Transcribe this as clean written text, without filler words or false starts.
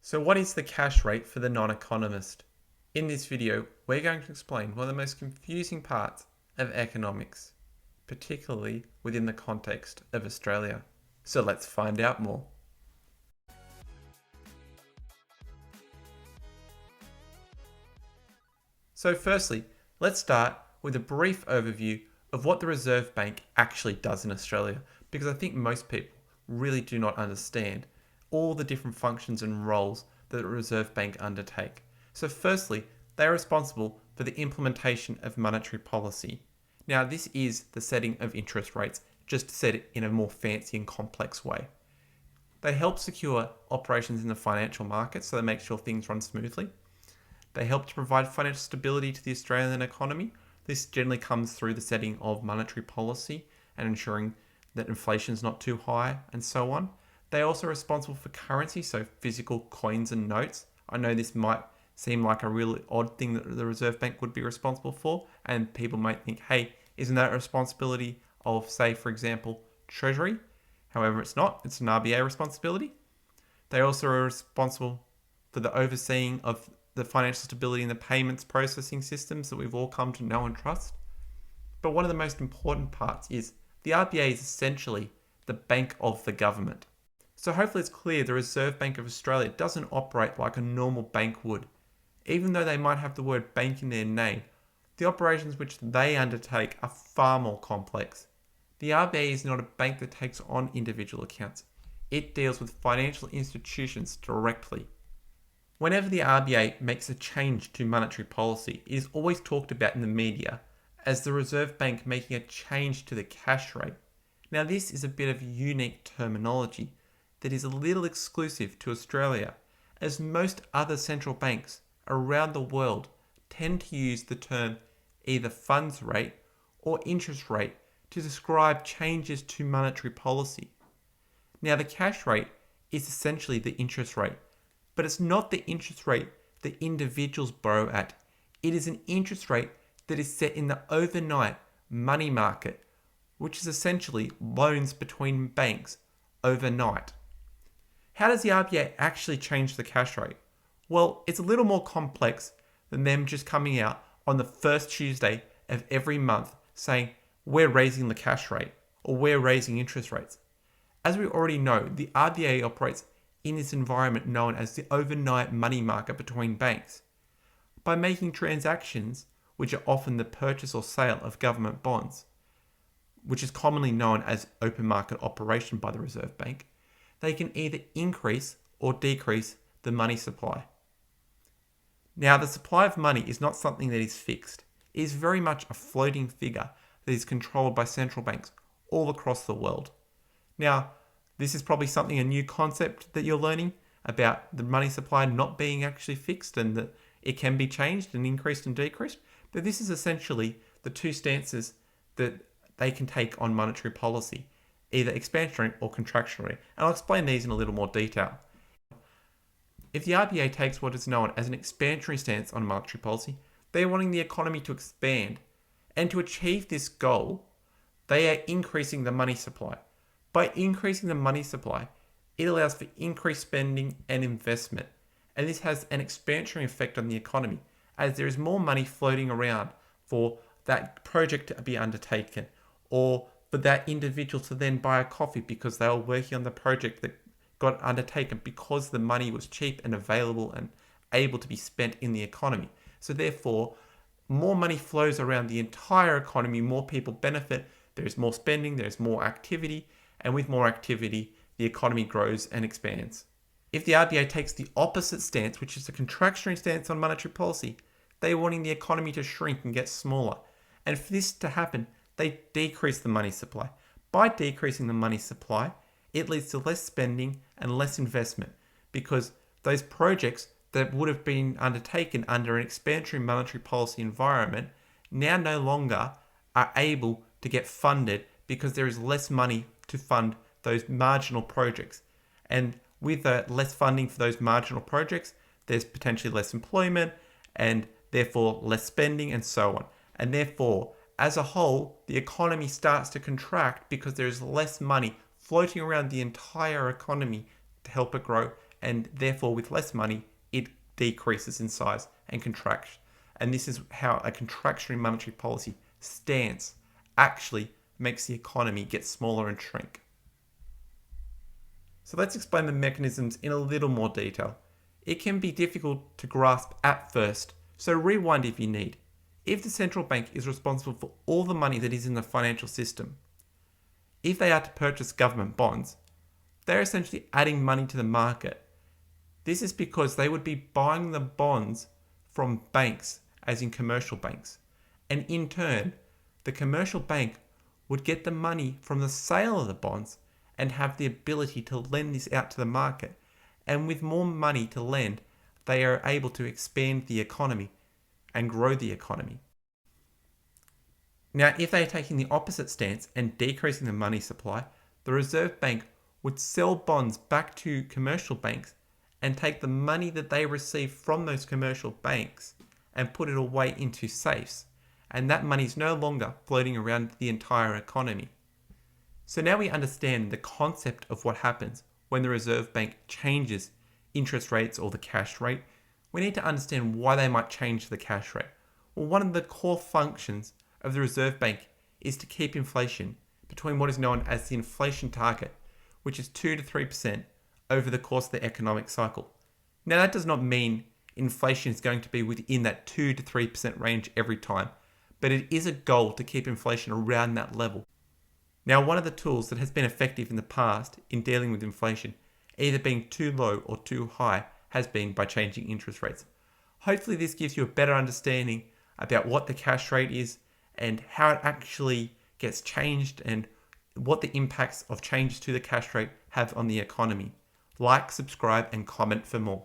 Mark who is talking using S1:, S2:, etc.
S1: So what is the cash rate for the non-economist? In this video, we're going to explain one of the most confusing parts of economics, particularly within the context of Australia. So let's find out more. So firstly, let's start with a brief overview of what the Reserve Bank actually does in Australia, because I think most people really do not understand all the different functions and roles that the Reserve Bank undertake. So firstly, they are responsible for the implementation of monetary policy. Now this is the setting of interest rates, just to set it in a more fancy and complex way. They help secure operations in the financial markets, so they make sure things run smoothly. They help to provide financial stability to the Australian economy. This generally comes through the setting of monetary policy and ensuring that inflation is not too high and so on. They are also responsible for currency, so physical coins and notes. I know this might seem like a really odd thing that the Reserve Bank would be responsible for, and people might think, hey, isn't that a responsibility of, say, for example, Treasury? However, it's not. It's an RBA responsibility. They also are responsible for the overseeing of the financial stability and the payments processing systems that we've all come to know and trust. But one of the most important parts is the RBA is essentially the bank of the government. So hopefully it's clear the Reserve Bank of Australia doesn't operate like a normal bank would. Even though they might have the word bank in their name, the operations which they undertake are far more complex. The RBA is not a bank that takes on individual accounts. It deals with financial institutions directly. Whenever the RBA makes a change to monetary policy, it is always talked about in the media as the Reserve Bank making a change to the cash rate. Now this is a bit of unique terminology that is a little exclusive to Australia, as most other central banks around the world tend to use the term either funds rate or interest rate to describe changes to monetary policy. Now the cash rate is essentially the interest rate, but it's not the interest rate that individuals borrow at. It is an interest rate that is set in the overnight money market, which is essentially loans between banks overnight. How does the RBA actually change the cash rate? Well, it's a little more complex than them just coming out on the first Tuesday of every month saying, we're raising the cash rate or we're raising interest rates. As we already know, the RBA operates in this environment known as the overnight money market between banks. By making transactions, which are often the purchase or sale of government bonds, which is commonly known as open market operation by the Reserve Bank, they can either increase or decrease the money supply. Now, the supply of money is not something that is fixed. It is very much a floating figure that is controlled by central banks all across the world. Now, this is probably a new concept that you're learning about the money supply not being actually fixed and that it can be changed and increased and decreased. But this is essentially the two stances that they can take on monetary policy, either expansionary or contractionary. And I'll explain these in a little more detail. If the RBA takes what is known as an expansionary stance on monetary policy, they are wanting the economy to expand. And to achieve this goal, they are increasing the money supply. By increasing the money supply, it allows for increased spending and investment. And this has an expansionary effect on the economy, as there is more money floating around for that project to be undertaken, or for that individual to then buy a coffee because they were working on the project that got undertaken because the money was cheap and available and able to be spent in the economy. So therefore, more money flows around the entire economy, more people benefit, there's more spending, there's more activity, and with more activity, the economy grows and expands. If the RBA takes the opposite stance, which is a contractionary stance on monetary policy, they're wanting the economy to shrink and get smaller. And for this to happen, they decrease the money supply. By decreasing the money supply, it leads to less spending and less investment, because those projects that would have been undertaken under an expansionary monetary policy environment now no longer are able to get funded because there is less money to fund those marginal projects. And with less funding for those marginal projects, there's potentially less employment and therefore less spending and so on. And therefore, as a whole, the economy starts to contract because there's less money floating around the entire economy to help it grow and therefore with less money, it decreases in size and contracts. And this is how a contractionary monetary policy stance actually makes the economy get smaller and shrink. So let's explain the mechanisms in a little more detail. It can be difficult to grasp at first, so rewind if you need. If the central bank is responsible for all the money that is in the financial system, if they are to purchase government bonds, they're essentially adding money to the market. This is because they would be buying the bonds from banks, as in commercial banks. And in turn, the commercial bank would get the money from the sale of the bonds and have the ability to lend this out to the market. And with more money to lend, they are able to expand the economy and grow the economy. Now, if they are taking the opposite stance and decreasing the money supply, the Reserve Bank would sell bonds back to commercial banks and take the money that they receive from those commercial banks and put it away into safes. And that money is no longer floating around the entire economy. So now we understand the concept of what happens when the Reserve Bank changes interest rates or the cash rate. We need to understand why they might change the cash rate. Well, one of the core functions of the Reserve Bank is to keep inflation between what is known as the inflation target, which is 2 to 3% over the course of the economic cycle. Now, that does not mean inflation is going to be within that 2 to 3% range every time, but it is a goal to keep inflation around that level. Now, one of the tools that has been effective in the past in dealing with inflation, either being too low or too high, has been by changing interest rates. Hopefully this gives you a better understanding about what the cash rate is and how it actually gets changed and what the impacts of changes to the cash rate have on the economy. Like, subscribe, and comment for more.